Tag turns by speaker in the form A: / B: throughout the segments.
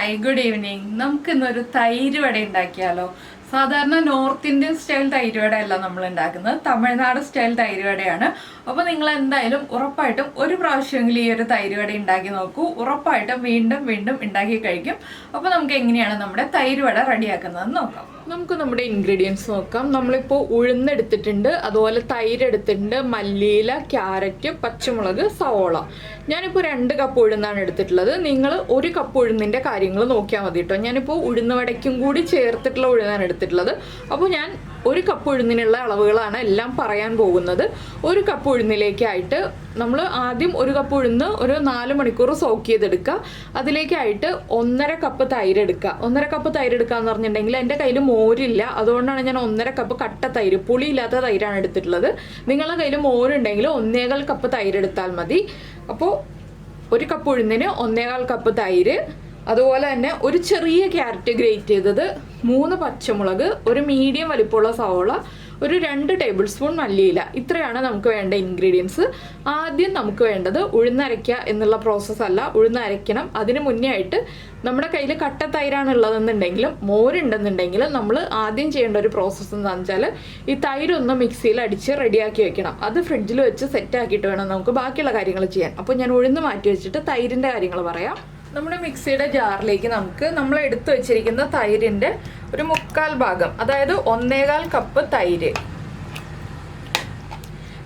A: Hi good evening. നമുക്കിന്നൊരു തൈര് വട ഉണ്ടാക്കിയാലോ. സാധാരണ നോർത്ത് ഇന്ത്യൻ സ്റ്റൈൽ തൈര് വടയല്ല നമ്മൾ ഉണ്ടാക്കുന്നത്, തമിഴ്നാട് സ്റ്റൈൽ തൈര് വടയാണ്. അപ്പോൾ നിങ്ങൾ എന്തായാലും ഉറപ്പായിട്ടും ഒരു പ്രാവശ്യമെങ്കിലും ഈ ഒരു തൈര് വട ഉണ്ടാക്കി നോക്കൂ. ഉറപ്പായിട്ടും വീണ്ടും വീണ്ടും ഉണ്ടാക്കി കഴിക്കും. അപ്പോൾ നമുക്ക് എങ്ങനെയാണ് നമ്മുടെ തൈര് വട റെഡിയാക്കുന്നതെന്ന് നോക്കാം. നമുക്ക് നമ്മുടെ ഇൻഗ്രീഡിയൻസ് നോക്കാം. നമ്മളിപ്പോൾ ഉഴുന്നെടുത്തിട്ടുണ്ട്, അതുപോലെ തൈര് എടുത്തിട്ടുണ്ട്, മല്ലിയില, ക്യാരറ്റ്, പച്ചമുളക്, സവോള. ഞാനിപ്പോൾ 2 കപ്പ് ഉഴുന്നാണ് എടുത്തിട്ടുള്ളത്. നിങ്ങൾ 1 കപ്പ് ഉഴുന്നിൻ്റെ കാര്യങ്ങൾ നോക്കിയാൽ മതി കേട്ടോ. ഞാനിപ്പോൾ ഉഴുന്ന് വടയ്ക്കും കൂടി ചേർത്തിട്ടുള്ള ഉഴുന്നാണ് എടുത്തിട്ടുള്ളത്. അപ്പോൾ ഞാൻ 1 കപ്പ് ഉഴുന്നിനുള്ള അളവുകളാണ് എല്ലാം പറയാൻ പോകുന്നത്. 1 കപ്പ് ഉഴുന്നിലേക്കായിട്ട് നമ്മൾ ആദ്യം 1 കപ്പ് ഉഴുന്ന് ഒരു 4 മണിക്കൂർ സോക്ക് ചെയ്തെടുക്കുക. അതിലേക്കായിട്ട് 1.5 കപ്പ് തൈര് എടുക്കുക. 1.5 കപ്പ് തൈര് എടുക്കുക എന്ന് പറഞ്ഞിട്ടുണ്ടെങ്കിൽ എൻ്റെ കയ്യിൽ മോരില്ല, അതുകൊണ്ടാണ് ഞാൻ 1.5 കപ്പ് കട്ട തൈര്, പുളിയില്ലാത്ത തൈരാണ് എടുത്തിട്ടുള്ളത്. നിങ്ങളുടെ കയ്യിൽ മോരുണ്ടെങ്കിൽ 1.25 കപ്പ് തൈര് എടുത്താൽ മതി. അപ്പോൾ 1 കപ്പ് ഉഴുന്നിന് 1.25 കപ്പ് തൈര്, അതുപോലെ തന്നെ ഒരു ചെറിയ ക്യാരറ്റ് ഗ്രേറ്റ് ചെയ്തത്, 3 പച്ചമുളക്, ഒരു മീഡിയം വലിപ്പമുള്ള സവോള, ഒരു 2 ടേബിൾ സ്പൂൺ മല്ലിയില. ഇത്രയാണ് നമുക്ക് വേണ്ട ഇൻഗ്രീഡിയൻസ്. ആദ്യം നമുക്ക് വേണ്ടത് ഉഴുന്നരയ്ക്കുക എന്നുള്ള പ്രോസസ്സല്ല, ഉഴുന്നരയ്ക്കണം. അതിന് മുന്നേ ആയിട്ട് നമ്മുടെ കയ്യിൽ കട്ട തൈരാണ് ഉള്ളതെന്നുണ്ടെങ്കിലും മോരുണ്ടെന്നുണ്ടെങ്കിലും നമ്മൾ ആദ്യം ചെയ്യേണ്ട ഒരു പ്രോസസ്സ് എന്താണെന്ന് വെച്ചാൽ ഈ തൈരൊന്ന് മിക്സിയിൽ അടിച്ച് റെഡിയാക്കി വെക്കണം. അത് ഫ്രിഡ്ജിൽ വെച്ച് സെറ്റ് ആക്കിയിട്ട് വേണം നമുക്ക് ബാക്കിയുള്ള കാര്യങ്ങൾ ചെയ്യാൻ. അപ്പോൾ ഞാൻ ഉഴുന്ന് മാറ്റി വെച്ചിട്ട് തൈരിൻ്റെ കാര്യങ്ങൾ പറയാം. നമ്മുടെ മിക്സിയുടെ ജാറിലേക്ക് നമുക്ക് നമ്മൾ എടുത്തു വെച്ചിരിക്കുന്ന തൈരിൻ്റെ ഒരു 1/4 ഭാഗം, അതായത് 1.25 കപ്പ് തൈര്.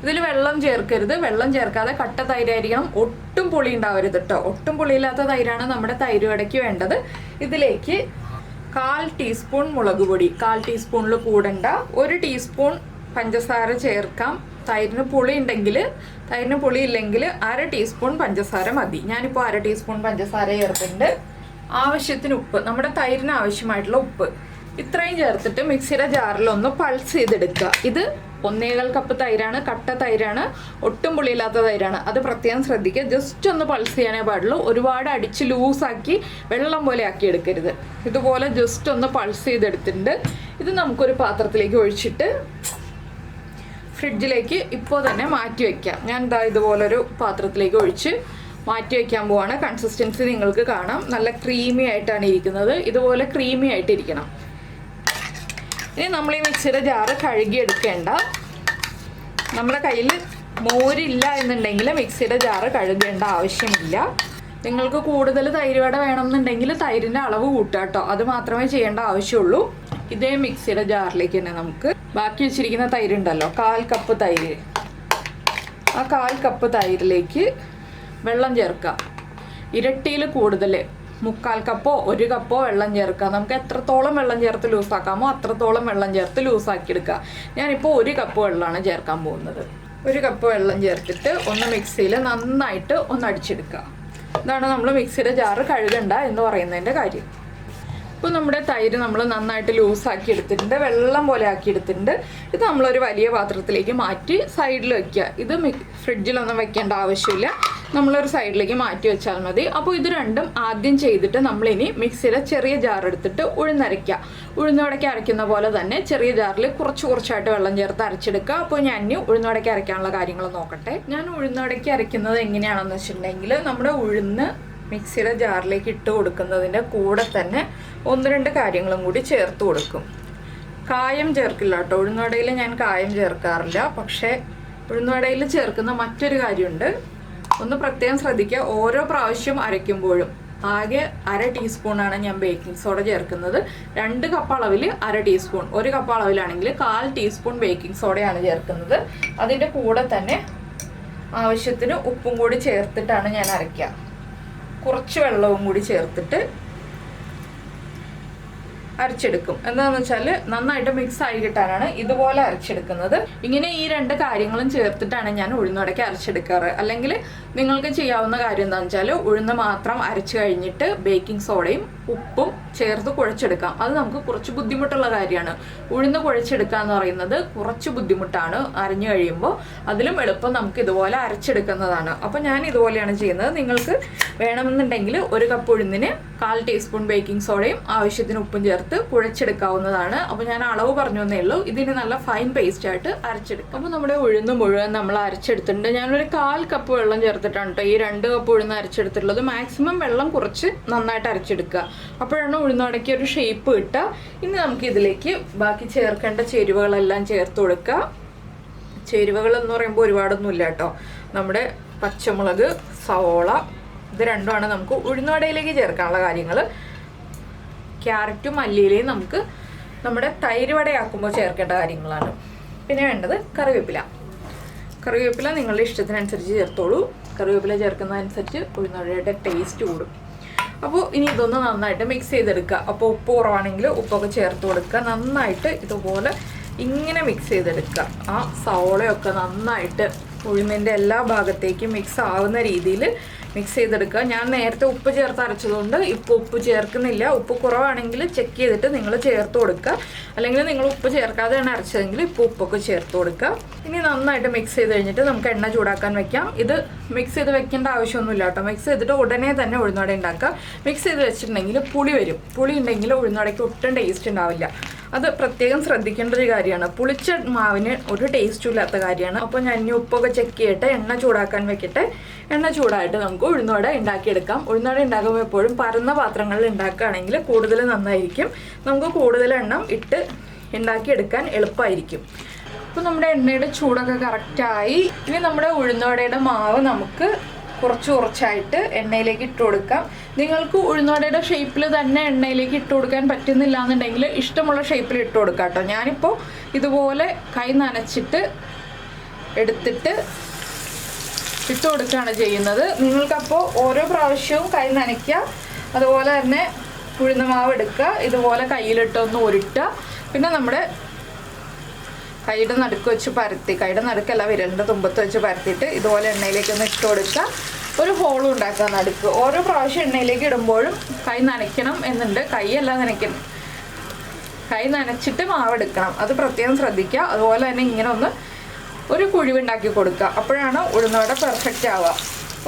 A: ഇതിൽ വെള്ളം ചേർക്കരുത്, വെള്ളം ചേർക്കാതെ കട്ട തൈരായിരിക്കണം. ഒട്ടും പുളി ഉണ്ടാവരുത് കേട്ടോ. ഒട്ടും പുളിയില്ലാത്ത തൈരാണ് നമ്മുടെ തൈര് വടയ്ക്ക് വേണ്ടത്. ഇതിലേക്ക് 1/4 ടീസ്പൂൺ മുളക് പൊടി, 1/4 ടീസ്പൂണിൽ കൂടണ്ട. 1 ടീസ്പൂൺ പഞ്ചസാര ചേർക്കാം. തൈരിന് പുളി ഉണ്ടെങ്കിൽ, തൈരിന് പുളി ഇല്ലെങ്കിൽ 1/2 ടീസ്പൂൺ പഞ്ചസാര മതി. ഞാനിപ്പോൾ 1/2 ടീസ്പൂൺ പഞ്ചസാര ചേർത്തിട്ടുണ്ട്. ആവശ്യത്തിന് ഉപ്പ്, നമ്മുടെ തൈരിന് ആവശ്യമായിട്ടുള്ള ഉപ്പ്, ഇത്രയും ചേർത്തിട്ട് മിക്സിയുടെ ജാറിൽ ഒന്ന് പൾസ് ചെയ്തെടുക്കുക. ഇത് 1.25 കപ്പ് തൈരാണ്, കട്ട തൈരാണ്, ഒട്ടും പുളിയില്ലാത്ത തൈരാണ്. അത് പ്രത്യേകം ശ്രദ്ധിക്കുക. ജസ്റ്റ് ഒന്ന് പൾസ് ചെയ്യാനേ പാടുള്ളൂ. ഒരുപാട് അടിച്ച് ലൂസാക്കി വെള്ളം പോലെ ആക്കി എടുക്കരുത്. ഇതുപോലെ ജസ്റ്റ് ഒന്ന് പൾസ് ചെയ്തെടുത്തിട്ടുണ്ട്. ഇത് നമുക്കൊരു പാത്രത്തിലേക്ക് ഒഴിച്ചിട്ട് ഫ്രിഡ്ജിലേക്ക് ഇപ്പോൾ തന്നെ മാറ്റി വയ്ക്കാം. ഞാൻ ഇതാ ഇതുപോലൊരു പാത്രത്തിലേക്ക് ഒഴിച്ച് മാറ്റി വയ്ക്കാൻ പോവാണ്. കൺസിസ്റ്റൻസി നിങ്ങൾക്ക് കാണാം, നല്ല ക്രീമി ആയിട്ടാണ് ഇരിക്കുന്നത്. ഇതുപോലെ ക്രീമി ആയിട്ടിരിക്കണം. ഇനി നമ്മൾ ഈ മിക്സിയുടെ ജാറ് കഴുകിയെടുക്കേണ്ട. നമ്മുടെ കയ്യിൽ മോരില്ല എന്നുണ്ടെങ്കിൽ മിക്സിയുടെ ജാറ് കഴുകേണ്ട ആവശ്യമില്ല. നിങ്ങൾക്ക് കൂടുതൽ തൈര് വട വേണമെന്നുണ്ടെങ്കിൽ തൈരിൻ്റെ അളവ് കൂട്ടുക കേട്ടോ. അത് മാത്രമേ ചെയ്യേണ്ട ആവശ്യമുള്ളൂ. ഇതേ മിക്സിയുടെ ജാറിലേക്ക് തന്നെ നമുക്ക് ബാക്കി വെച്ചിരിക്കുന്ന തൈരുണ്ടല്ലോ, 1/4 കപ്പ് തൈര്, ആ 1/4 കപ്പ് തൈരിലേക്ക് വെള്ളം ചേർക്കാം. ഇരട്ടിയിൽ കൂടുതൽ 1/4 കപ്പോ 1 കപ്പോ വെള്ളം ചേർക്കുക. നമുക്ക് എത്രത്തോളം വെള്ളം ചേർത്ത് ലൂസാക്കാമോ അത്രത്തോളം വെള്ളം ചേർത്ത് ലൂസാക്കി എടുക്കുക. ഞാനിപ്പോൾ 1 കപ്പ് വെള്ളമാണ് ചേർക്കാൻ പോകുന്നത്. 1 കപ്പ് വെള്ളം ചേർത്തിട്ട് ഒന്ന് മിക്സിയിൽ നന്നായിട്ട് ഒന്ന് അടിച്ചെടുക്കുക. ഇതാണ് നമ്മൾ മിക്സിയുടെ ജാറ് കഴുകണ്ട എന്ന് പറയുന്നതിൻ്റെ കാര്യം. ഇപ്പോൾ നമ്മുടെ തൈര് നമ്മൾ നന്നായിട്ട് ലൂസാക്കി എടുത്തിട്ടുണ്ട്, വെള്ളം പോലെ ആക്കി എടുത്തിട്ടുണ്ട്. ഇത് നമ്മളൊരു വലിയ പാത്രത്തിലേക്ക് മാറ്റി സൈഡിൽ വയ്ക്കുക. ഇത് ഫ്രിഡ്ജിലൊന്നും വെക്കേണ്ട ആവശ്യമില്ല, നമ്മളൊരു സൈഡിലേക്ക് മാറ്റി വെച്ചാൽ മതി. അപ്പോൾ ഇത് രണ്ടും ആദ്യം ചെയ്തിട്ട് നമ്മളിനി മിക്സിയിലെ ചെറിയ ജാർ എടുത്തിട്ട് ഉഴുന്നരയ്ക്കുക. ഉഴുന്നുവടയ്ക്ക് അരയ്ക്കുന്ന പോലെ തന്നെ ചെറിയ ജാറിൽ കുറച്ചായിട്ട് വെള്ളം ചേർത്ത് അരച്ചെടുക്കുക. അപ്പോൾ ഞാൻ ഇനി ഉഴുന്നുവടയ്ക്ക് അരയ്ക്കാനുള്ള കാര്യങ്ങൾ നോക്കട്ടെ. ഞാൻ ഉഴുന്നുവടയ്ക്ക് അരയ്ക്കുന്നത് എങ്ങനെയാണെന്ന് വെച്ചിട്ടുണ്ടെങ്കിൽ നമ്മുടെ ഉഴുന്ന് മിക്സിയുടെ ജാറിലേക്ക് ഇട്ട് കൊടുക്കുന്നതിൻ്റെ കൂടെ തന്നെ 1-2 കാര്യങ്ങളും കൂടി ചേർത്ത് കൊടുക്കും. കായം ചേർക്കില്ല കേട്ടോ. ഉഴുന്നുവടയിൽ ഞാൻ കായം ചേർക്കാറില്ല. പക്ഷേ ഉഴുന്നുവടയിൽ ചേർക്കുന്ന മറ്റൊരു കാര്യമുണ്ട്, ഒന്ന് പ്രത്യേകം ശ്രദ്ധിക്കുക. ഓരോ പ്രാവശ്യം അരയ്ക്കുമ്പോഴും ആകെ 1/2 ടീസ്പൂണാണ് ഞാൻ ബേക്കിംഗ് സോഡ ചേർക്കുന്നത്. 2 കപ്പ് അളവിൽ 1/2 ടീസ്പൂൺ, 1 കപ്പ് അളവിലാണെങ്കിൽ 1/4 ടീസ്പൂൺ ബേക്കിംഗ് സോഡയാണ് ചേർക്കുന്നത്. അതിൻ്റെ കൂടെ തന്നെ ആവശ്യത്തിന് ഉപ്പും കൂടി ചേർത്തിട്ടാണ് ഞാൻ അരയ്ക്കുക. കുറച്ച് വെള്ളവും കൂടി ചേർത്തിട്ട് അരച്ചെടുക്കും. എന്താണെന്ന് വെച്ചാൽ നന്നായിട്ട് മിക്സ് ആയി കിട്ടാനാണ് ഇതുപോലെ അരച്ചെടുക്കുന്നത്. ഇങ്ങനെ ഈ 2 കാര്യങ്ങളും ചേർത്തിട്ടാണ് ഞാൻ ഉഴുന്നുവടയ്ക്ക് അരച്ചെടുക്കാറ്. അല്ലെങ്കിൽ നിങ്ങൾക്ക് ചെയ്യാവുന്ന കാര്യം എന്താണെന്ന് വെച്ചാൽ ഉഴുന്ന് മാത്രം അരച്ച് കഴിഞ്ഞിട്ട് ബേക്കിംഗ് സോഡയും ഉപ്പും ചേർത്ത് കുഴച്ചെടുക്കാം. അത് നമുക്ക് കുറച്ച് ബുദ്ധിമുട്ടുള്ള കാര്യമാണ്. ഉഴുന്ന് കുഴച്ചെടുക്കുക എന്ന് പറയുന്നത് കുറച്ച് ബുദ്ധിമുട്ടാണ് അരഞ്ഞു കഴിയുമ്പോൾ. അതിലും എളുപ്പം നമുക്ക് ഇതുപോലെ അരച്ചെടുക്കുന്നതാണ്. അപ്പോൾ ഞാൻ ഇതുപോലെയാണ് ചെയ്യുന്നത്. നിങ്ങൾക്ക് വേണമെന്നുണ്ടെങ്കിൽ 1 കപ്പ് ഉഴുന്നിന് 1/4 ടീസ്പൂൺ ബേക്കിംഗ് സോഡയും ആവശ്യത്തിന് ഉപ്പും ചേർത്ത് കുഴച്ചെടുക്കാവുന്നതാണ്. അപ്പോൾ ഞാൻ അളവ് പറഞ്ഞു എന്നേ ഉള്ളൂ. ഇതിന് നല്ല ഫൈൻ പേസ്റ്റ് ആയിട്ട് അരച്ചെടുക്കും. അപ്പോൾ നമ്മുടെ ഉഴുന്ന് മുഴുവൻ നമ്മൾ അരച്ചെടുത്തിട്ടുണ്ട്. ഞാനൊരു 1/4 കപ്പ് വെള്ളം ചേർത്തിട്ടാണ് കേട്ടോ ഈ 2 കപ്പ് ഉഴുന്ന് അരച്ചെടുത്തിട്ടുള്ളത്. മാക്സിമം വെള്ളം കുറച്ച് നന്നായിട്ട് അരച്ചെടുക്കുക. അപ്പോഴാണ് ഉഴുന്നുവടയ്ക്ക് ഒരു ഷേപ്പ് കിട്ടുക. ഇനി നമുക്ക് ഇതിലേക്ക് ബാക്കി ചേർക്കേണ്ട ചേരുവകളെല്ലാം ചേർത്ത് കൊടുക്കുക. ചേരുവകൾ എന്ന് പറയുമ്പോൾ ഒരുപാടൊന്നുമില്ല കേട്ടോ. നമ്മുടെ പച്ചമുളക്, സവോള, ഇത് രണ്ടുമാണ് നമുക്ക് ഉഴുന്നുവടയിലേക്ക് ചേർക്കാനുള്ള കാര്യങ്ങൾ. ക്യാരറ്റും മല്ലിയിലയും നമുക്ക് നമ്മുടെ തൈര് വടയാക്കുമ്പോൾ ചേർക്കേണ്ട കാര്യങ്ങളാണ്. പിന്നെ വേണ്ടത് കറിവേപ്പില. കറിവേപ്പില നിങ്ങളുടെ ഇഷ്ടത്തിനനുസരിച്ച് ചേർത്തോളൂ. കറിവേപ്പില ചേർക്കുന്നതനുസരിച്ച് ഉഴുന്നുവടയുടെ ടേസ്റ്റ് കൂടും. അപ്പോൾ ഇനി ഇതൊന്ന് നന്നായിട്ട് മിക്സ് ചെയ്തെടുക്കുക. അപ്പോൾ ഉപ്പ് കുറവാണെങ്കിൽ ഉപ്പൊക്കെ ചേർത്ത് കൊടുക്കുക. നന്നായിട്ട് ഇതുപോലെ ഇങ്ങനെ മിക്സ് ചെയ്തെടുക്കുക. ആ സവോളയൊക്കെ നന്നായിട്ട് ഉഴുന്നിൻ്റെ എല്ലാ ഭാഗത്തേക്കും മിക്സ് ആവുന്ന രീതിയിൽ മിക്സ് ചെയ്തെടുക്കുക. ഞാൻ നേരത്തെ ഉപ്പ് ചേർത്ത് അരച്ചതുകൊണ്ട് ഇപ്പോൾ ഉപ്പ് ചേർക്കുന്നില്ല. ഉപ്പ് കുറവാണെങ്കിൽ ചെക്ക് ചെയ്തിട്ട് നിങ്ങൾ ചേർത്ത് കൊടുക്കുക. അല്ലെങ്കിൽ നിങ്ങൾ ഉപ്പ് ചേർക്കാതെയാണ് അരച്ചതെങ്കിൽ ഇപ്പോൾ ഉപ്പൊക്കെ ചേർത്ത് കൊടുക്കുക. ഇനി നന്നായിട്ട് മിക്സ് ചെയ്ത് കഴിഞ്ഞിട്ട് നമുക്ക് എണ്ണ ചൂടാക്കാൻ വെക്കാം. ഇത് മിക്സ് ചെയ്ത് വെക്കേണ്ട ആവശ്യമൊന്നുമില്ല കേട്ടോ. മിക്സ് ചെയ്തിട്ട് ഉടനെ തന്നെ ഉഴുന്നുവട ഉണ്ടാക്കുക. മിക്സ് ചെയ്ത് വെച്ചിട്ടുണ്ടെങ്കിൽ പുളി വരും. പുളി ഉണ്ടെങ്കിൽ ഉഴുന്നുവടയ്ക്ക് ഒട്ടും ടേസ്റ്റ് ഉണ്ടാവില്ല. അത് പ്രത്യേകം ശ്രദ്ധിക്കേണ്ട ഒരു കാര്യമാണ്. പുളിച്ച മാവിന് ഒരു ടേസ്റ്റും ഇല്ലാത്ത കാര്യമാണ്. അപ്പോൾ ഞാൻ ഇനി ഉപ്പൊക്കെ ചെക്ക് ചെയ്യട്ടെ, എണ്ണ ചൂടാക്കാൻ വെക്കട്ടെ. എണ്ണ ചൂടായിട്ട് നമുക്ക് ഉഴുന്നുവട ഉണ്ടാക്കിയെടുക്കാം. ഉഴുന്നുവട ഉണ്ടാക്കുമ്പോൾ എപ്പോഴും പരന്ന പാത്രങ്ങളിൽ ഉണ്ടാക്കുകയാണെങ്കിൽ കൂടുതൽ നന്നായിരിക്കും. നമുക്ക് കൂടുതൽ എണ്ണം ഇട്ട് ഉണ്ടാക്കിയെടുക്കാൻ എളുപ്പമായിരിക്കും. അപ്പോൾ നമ്മുടെ എണ്ണയുടെ ചൂടൊക്കെ കറക്റ്റായി. ഇനി നമ്മുടെ ഉഴുന്നുവടയുടെ മാവ് നമുക്ക് കുറച്ച് കുറച്ചായിട്ട് എണ്ണയിലേക്ക് ഇട്ട് കൊടുക്കാം. നിങ്ങൾക്ക് ഉഴുന്നുവടയുടെ ഷേപ്പിൽ തന്നെ എണ്ണയിലേക്ക് ഇട്ട് കൊടുക്കാൻ പറ്റുന്നില്ല എന്നുണ്ടെങ്കിൽ ഇഷ്ടമുള്ള ഷേപ്പിൽ ഇട്ട് കൊടുക്കാം കേട്ടോ. ഞാനിപ്പോൾ ഇതുപോലെ കൈ നനച്ചിട്ട് എടുത്തിട്ട് ഇട്ട് കൊടുക്കുകയാണ് ചെയ്യുന്നത്. നിങ്ങൾക്കപ്പോൾ ഓരോ പ്രാവശ്യവും കൈ നനയ്ക്കുക. അതുപോലെ തന്നെ ഉഴുന്നുമാവ് എടുക്കുക, ഇതുപോലെ കയ്യിലിട്ടൊന്ന് ഉരുട്ടുക. പിന്നെ നമ്മുടെ കൈയുടെ നടുക്ക് വെച്ച് പരത്തി, കൈയുടെ നടുക്കല്ല വിരലിൻ്റെ തുമ്പത്ത് വെച്ച് പരത്തിയിട്ട് ഇതുപോലെ എണ്ണയിലേക്കൊന്ന് ഇട്ട് കൊടുക്കുക. ഒരു ഹോളും ഉണ്ടാക്കുക നടുക്ക്. ഓരോ പ്രാവശ്യം എണ്ണയിലേക്ക് ഇടുമ്പോഴും കൈ നനയ്ക്കണം എന്നുണ്ട്. കൈയല്ല നനയ്ക്കണം, കൈ നനച്ചിട്ട് മാവ് എടുക്കണം. അത് പ്രത്യേകം ശ്രദ്ധിക്കുക. അതുപോലെ തന്നെ ഇങ്ങനെ ഒന്ന് ഒരു കുഴിവുണ്ടാക്കി കൊടുക്കുക. അപ്പോഴാണ് ഉഴുന്നുവട പെർഫെക്റ്റ് ആവുക.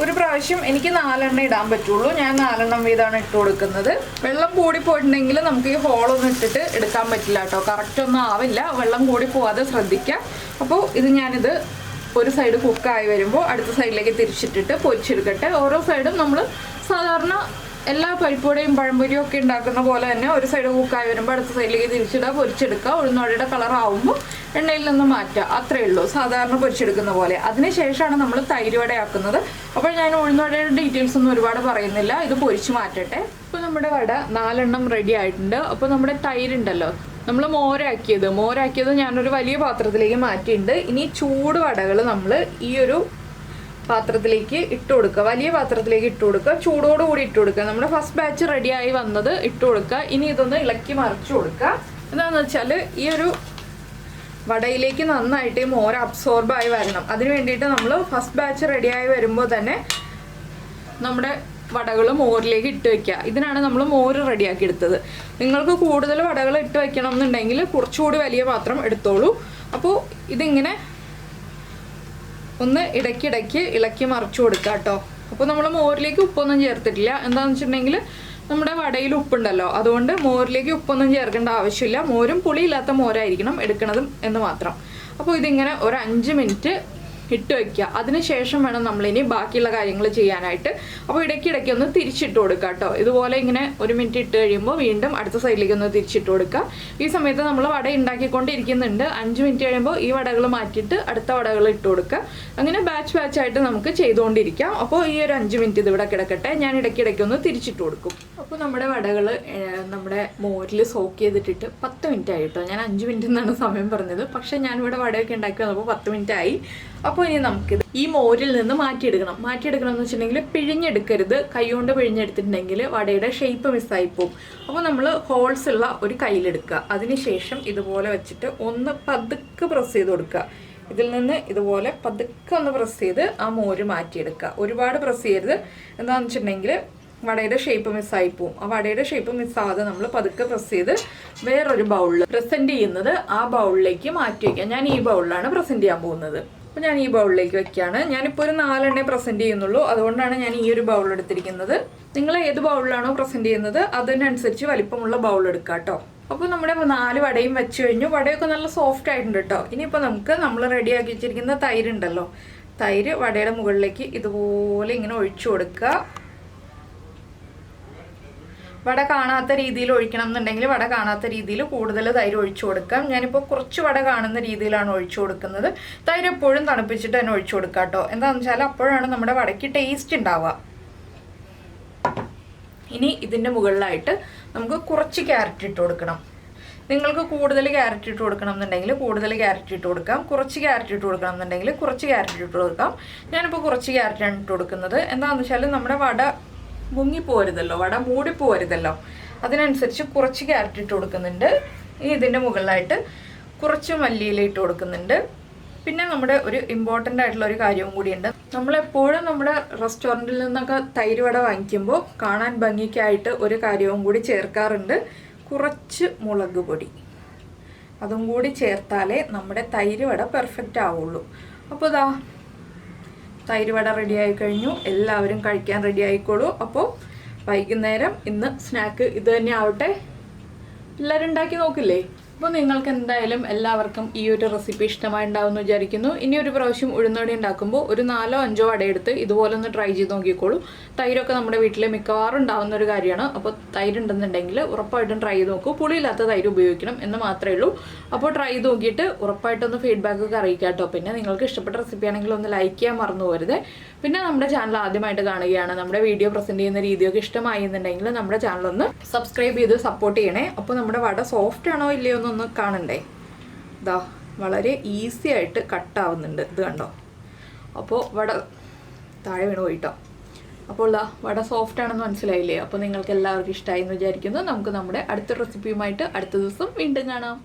A: ഒരു പ്രാവശ്യം എനിക്ക് 4 എണ്ണം ഇടാൻ പറ്റുള്ളൂ. ഞാൻ 4 എണ്ണം വീതമാണ് ഇട്ട് കൊടുക്കുന്നത്. വെള്ളം കൂടി പോയിട്ടുണ്ടെങ്കിൽ നമുക്ക് ഈ ഹോളൊന്നും ഇട്ടിട്ട് എടുക്കാൻ പറ്റില്ല കേട്ടോ. കറക്റ്റ് ഒന്നും ആവില്ല. വെള്ളം കൂടി പോവാതെ ശ്രദ്ധിക്കാം. അപ്പോൾ ഞാനിത് ഒരു സൈഡ് കുക്കായി വരുമ്പോൾ അടുത്ത സൈഡിലേക്ക് തിരിച്ചിട്ടിട്ട് പൊരിച്ചെടുക്കട്ടെ. ഓരോ സൈഡും നമ്മൾ സാധാരണ എല്ലാ പരിപ്പുവടയും പഴംപൊരിയും ഒക്കെ ഉണ്ടാക്കുന്ന പോലെ തന്നെ ഒരു സൈഡ് കുക്കായി വരുമ്പോൾ അടുത്ത സൈഡിലേക്ക് തിരിച്ചിടുക, പൊരിച്ചെടുക്കുക. ഉഴുന്നുവടയുടെ കളർ ആവുമ്പോൾ എണ്ണയിൽ നിന്ന് മാറ്റുക. അത്രയേ ഉള്ളൂ, സാധാരണ പൊരിച്ചെടുക്കുന്ന പോലെ. അതിനുശേഷമാണ് നമ്മൾ തൈര് വടയാക്കുന്നത്. അപ്പോൾ ഞാൻ ഉഴുന്നുവടയുടെ ഡീറ്റെയിൽസ് ഒന്നും ഒരുപാട് പറയുന്നില്ല. ഇത് പൊരിച്ച് മാറ്റട്ടെ. ഇപ്പോൾ നമ്മുടെ വട 4 എണ്ണം റെഡി ആയിട്ടുണ്ട്. അപ്പോൾ നമ്മുടെ തൈരുണ്ടല്ലോ, നമ്മൾ മോരാക്കിയത് ഞാനൊരു വലിയ പാത്രത്തിലേക്ക് മാറ്റിയിട്ടുണ്ട്. ഇനി ചൂട് വടകൾ നമ്മൾ ഈ ഒരു പാത്രത്തിലേക്ക് ഇട്ട് കൊടുക്കുക. വലിയ പാത്രത്തിലേക്ക് ഇട്ട് കൊടുക്കുക. ചൂടോടുകൂടി ഇട്ട് കൊടുക്കുക. നമ്മുടെ ഫസ്റ്റ് ബാച്ച് റെഡിയായി വന്നത് ഇട്ട് കൊടുക്കുക. ഇനി ഇതൊന്ന് ഇളക്കി മറിച്ചു കൊടുക്കുക. എന്താണെന്ന് വെച്ചാൽ ഈ ഒരു വടയിലേക്ക് നന്നായിട്ട് ഈ മോര് അബ്സോർബായി വരണം. അതിന് വേണ്ടിയിട്ട് നമ്മൾ ഫസ്റ്റ് ബാച്ച് റെഡിയായി വരുമ്പോൾ തന്നെ നമ്മുടെ വടകൾ മോരിലേക്ക് ഇട്ട് വയ്ക്കുക. ഇതിനാണ് നമ്മൾ മോര് റെഡിയാക്കി എടുത്തത്. നിങ്ങൾക്ക് കൂടുതൽ വടകൾ ഇട്ട് വയ്ക്കണം എന്നുണ്ടെങ്കിൽ കുറച്ചുകൂടി വലിയ പാത്രം എടുത്തോളൂ. അപ്പോൾ ഇതിങ്ങനെ ഒന്ന് ഇടയ്ക്കിടയ്ക്ക് ഇളക്കി മറിച്ചു കൊടുക്കുക കേട്ടോ. അപ്പോൾ നമ്മൾ മോരിലേക്ക് ഉപ്പൊന്നും ചേർത്തിട്ടില്ല. എന്താണെന്ന് വെച്ചിട്ടുണ്ടെങ്കിൽ നമ്മുടെ വടയിൽ ഉപ്പുണ്ടല്ലോ, അതുകൊണ്ട് മോരിലേക്ക് ഉപ്പൊന്നും ചേർക്കേണ്ട ആവശ്യമില്ല. മോരും പുളിയില്ലാത്ത മോരായിരിക്കണം എടുക്കണതും എന്ന് മാത്രം. അപ്പോൾ ഇതിങ്ങനെ ഒരു 5 മിനിറ്റ് ഇട്ട് വയ്ക്കുക. അതിനുശേഷം വേണം നമ്മളിനി ബാക്കിയുള്ള കാര്യങ്ങൾ ചെയ്യാനായിട്ട്. അപ്പോൾ ഇടയ്ക്കിടയ്ക്ക് ഒന്ന് തിരിച്ചിട്ട് കൊടുക്കുക കേട്ടോ. ഇതുപോലെ ഇങ്ങനെ 1 മിനിറ്റ് ഇട്ട് കഴിയുമ്പോൾ വീണ്ടും അടുത്ത സൈഡിലേക്ക് ഒന്ന് തിരിച്ചിട്ട് കൊടുക്കുക. ഈ സമയത്ത് നമ്മൾ വട ഉണ്ടാക്കിക്കൊണ്ടിരിക്കുന്നുണ്ട്. 5 മിനിറ്റ് കഴിയുമ്പോൾ ഈ വടകൾ മാറ്റിയിട്ട് അടുത്ത വടകൾ ഇട്ട് കൊടുക്കുക. അങ്ങനെ ബാച്ചായിട്ട് നമുക്ക് ചെയ്തുകൊണ്ടിരിക്കാം. അപ്പോൾ ഈ ഒരു 5 മിനിറ്റ് ഇതിവിടെ കിടക്കട്ടെ. ഞാൻ ഇടയ്ക്കിടയ്ക്ക് ഒന്ന് തിരിച്ചിട്ട് കൊടുക്കും. അപ്പോൾ നമ്മുടെ വടകൾ നമ്മുടെ മോരിൽ സോക്ക് ചെയ്തിട്ടിട്ട് 10 മിനിറ്റ് ആയി കേട്ടോ. ഞാൻ 5 മിനിറ്റ് എന്നാണ് സമയം പറഞ്ഞത്. പക്ഷേ ഞാനിവിടെ വടയൊക്കെ ഉണ്ടാക്കി വന്നപ്പോൾ 10 മിനിറ്റ് ആയി. അപ്പോൾ ഇനി നമുക്കിത് ഈ മോരിൽ നിന്ന് മാറ്റിയെടുക്കണം എന്ന് വെച്ചിട്ടുണ്ടെങ്കിൽ പിഴിഞ്ഞെടുക്കരുത്. കൈകൊണ്ട് പിഴിഞ്ഞെടുത്തിട്ടുണ്ടെങ്കിൽ വടയുടെ ഷേപ്പ് മിസ്സായിപ്പോവും. അപ്പോൾ നമ്മൾ ഹോൾസ് ഉള്ള ഒരു കയ്യിലെടുക്കുക. അതിനുശേഷം ഇതുപോലെ വെച്ചിട്ട് ഒന്ന് പതുക്കെ പ്രസ് ചെയ്ത് കൊടുക്കുക. ഇതിൽ നിന്ന് ഇതുപോലെ പതുക്കെ ഒന്ന് പ്രസ് ചെയ്ത് ആ മോര് മാറ്റിയെടുക്കുക. ഒരുപാട് പ്രസ് ചെയ്യരുത്. എന്താണെന്ന് വെച്ചിട്ടുണ്ടെങ്കിൽ വടയുടെ ഷേപ്പ് മിസ്സായിപ്പോവും. ആ വടയുടെ ഷേപ്പ് മിസ്സാകാതെ നമ്മൾ പതുക്കെ പ്രസ് ചെയ്ത് വേറൊരു ബൗളിൽ പ്രസൻറ്റ് ചെയ്യുന്നത് ആ ബൗളിലേക്ക് മാറ്റി വയ്ക്കാം. ഞാൻ ഈ ബൗളിലാണ് പ്രസൻറ്റ് ചെയ്യാൻ പോകുന്നത്. അപ്പോൾ ഞാൻ ഈ ബൗളിലേക്ക് വെക്കുകയാണ്. ഞാനിപ്പോൾ ഒരു 4 എണ്ണേ പ്രസൻറ്റ് ചെയ്യുന്നുള്ളൂ. അതുകൊണ്ടാണ് ഞാൻ ഈ ഒരു ബൗൾ എടുത്തിരിക്കുന്നത്. നിങ്ങൾ ഏത് ബൗളിലാണോ പ്രസൻറ്റ് ചെയ്യുന്നത് അതിനനുസരിച്ച് വലിപ്പമുള്ള ബൗൾ എടുക്കുക കേട്ടോ. അപ്പോൾ നമ്മുടെ 4 വടയും വെച്ച് കഴിഞ്ഞു. വടയൊക്കെ നല്ല സോഫ്റ്റ് ആയിട്ടുണ്ട് കേട്ടോ. ഇനിയിപ്പോൾ നമുക്ക് നമ്മൾ റെഡിയാക്കി വെച്ചിരിക്കുന്ന തൈരുണ്ടല്ലോ, തൈര് വടയുടെ മുകളിലേക്ക് ഇതുപോലെ ഇങ്ങനെ ഒഴിച്ചു കൊടുക്കുക. വട കാണാത്ത രീതിയിൽ ഒഴിക്കണം എന്നുണ്ടെങ്കിൽ വട കാണാത്ത രീതിയിൽ കൂടുതൽ തൈര് ഒഴിച്ചു കൊടുക്കാം. ഞാനിപ്പോൾ കുറച്ച് വട കാണുന്ന രീതിയിലാണ് ഒഴിച്ചു കൊടുക്കുന്നത്. തൈര് എപ്പോഴും തണുപ്പിച്ചിട്ട് തന്നെ ഒഴിച്ചു കൊടുക്കാം കേട്ടോ. എന്താണെന്ന് വെച്ചാൽ അപ്പോഴാണ് നമ്മുടെ വടയ്ക്ക് ടേസ്റ്റ് ഉണ്ടാവുക. ഇനി ഇതിൻ്റെ മുകളിലായിട്ട് നമുക്ക് കുറച്ച് ക്യാരറ്റ് ഇട്ട് കൊടുക്കണം. നിങ്ങൾക്ക് കൂടുതൽ ക്യാരറ്റ് ഇട്ട് കൊടുക്കണം എന്നുണ്ടെങ്കിൽ കൂടുതൽ ക്യാരറ്റ് ഇട്ട് കൊടുക്കാം. കുറച്ച് ക്യാരറ്റ് ഇട്ട് കൊടുക്കണം എന്നുണ്ടെങ്കിൽ കുറച്ച് ക്യാരറ്റ് ഇട്ട് കൊടുക്കാം. ഞാനിപ്പോൾ കുറച്ച് ക്യാരറ്റാണ് ഇട്ട് കൊടുക്കുന്നത്. എന്താണെന്ന് വെച്ചാൽ നമ്മുടെ വട മുങ്ങിപ്പോരുതല്ലോ, വട മൂടിപ്പോരുതല്ലോ, അതിനനുസരിച്ച് കുറച്ച് ക്യാരറ്റ് ഇട്ട് കൊടുക്കുന്നുണ്ട്. ഇനി ഇതിൻ്റെ മുകളിലായിട്ട് കുറച്ച് മല്ലിയില ഇട്ട് കൊടുക്കുന്നുണ്ട്. പിന്നെ നമ്മുടെ ഒരു ഇമ്പോർട്ടൻ്റ് ആയിട്ടുള്ള ഒരു കാര്യവും കൂടിയുണ്ട്. നമ്മളെപ്പോഴും നമ്മുടെ റെസ്റ്റോറൻറ്റിൽ നിന്നൊക്കെ തൈര് വട വാങ്ങിക്കുമ്പോൾ കാണാൻ ഭംഗിക്കായിട്ട് ഒരു കാര്യവും കൂടി ചേർക്കാറുണ്ട്. കുറച്ച് മുളക് പൊടി, അതും കൂടി ചേർത്താലേ നമ്മുടെ തൈര് വട പെർഫെക്റ്റ് ആവുള്ളൂ. അപ്പോൾ ഇതാ തൈര് വട റെഡി ആയി കഴിഞ്ഞു. എല്ലാവരും കഴിക്കാൻ റെഡി ആയിക്കോളൂ. അപ്പോൾ വൈകുന്നേരം ഇന്ന് സ്നാക്ക് ഇത് തന്നെ ആവട്ടെ. എല്ലാവരും ഉണ്ടാക്കി നോക്കില്ലേ? അപ്പോൾ നിങ്ങൾക്ക് എന്തായാലും എല്ലാവർക്കും ഈ ഒരു റെസിപ്പി ഇഷ്ടമായിട്ടുണ്ടാവുമെന്ന് വിചാരിക്കുന്നു. ഇനി ഒരു പ്രാവശ്യം ഉഴുന്നുവട ഉണ്ടാക്കുമ്പോൾ ഒരു 4-5 വട എടുത്ത് ഇതുപോലെ ഒന്ന് ട്രൈ ചെയ്ത് നോക്കിക്കോളൂ. തൈരൊക്കെ നമ്മുടെ വീട്ടിൽ മിക്കവാറും ഉണ്ടാകുന്ന ഒരു കാര്യമാണ്. അപ്പോൾ തൈര് ഉണ്ടെന്നുണ്ടെങ്കിൽ ഉറപ്പായിട്ടും ട്രൈ ചെയ്ത് നോക്കൂ. പുളിയില്ലാത്ത തൈര് ഉപയോഗിക്കണം എന്ന് മാത്രമേ ഉള്ളൂ. അപ്പോൾ ട്രൈ ചെയ്ത് നോക്കിയിട്ട് ഉറപ്പായിട്ടൊന്ന് ഫീഡ്ബാക്കൊക്കെ അറിയിക്കാം കേട്ടോ. പിന്നെ നിങ്ങൾക്ക് ഇഷ്ടപ്പെട്ട റെസിപ്പി ആണെങ്കിൽ ഒന്ന് ലൈക്ക് ചെയ്യാൻ മറന്നു പോരുത്. പിന്നെ നമ്മുടെ ചാനൽ ആദ്യമായിട്ട് കാണുകയാണ്, നമ്മുടെ വീഡിയോ പ്രസൻറ്റ് ചെയ്യുന്ന രീതിയൊക്കെ ഇഷ്ടമായി എന്നുണ്ടെങ്കിൽ നമ്മുടെ ചാനൽ ഒന്ന് സബ്സ്ക്രൈബ് ചെയ്ത് സപ്പോർട്ട് ചെയ്യണേ. അപ്പോൾ നമ്മുടെ വട സോഫ്റ്റ് ആണോ ഇല്ലയോ എന്നൊന്ന് കാണണ്ടേ. ഇതാ വളരെ ഈസി ആയിട്ട് കട്ടാവുന്നുണ്ട്, ഇത് കണ്ടോ. അപ്പോൾ വട താഴെ വീണ് പോയിട്ടോ. അപ്പോൾ ഇതാ വട സോഫ്റ്റ് ആണെന്ന് മനസ്സിലായില്ലേ? അപ്പോൾ നിങ്ങൾക്ക് എല്ലാവർക്കും ഇഷ്ടമായി എന്ന് വിചാരിക്കുന്നു. നമുക്ക് നമ്മുടെ അടുത്ത റെസിപ്പിയുമായിട്ട് അടുത്ത ദിവസം വീണ്ടും കാണാം.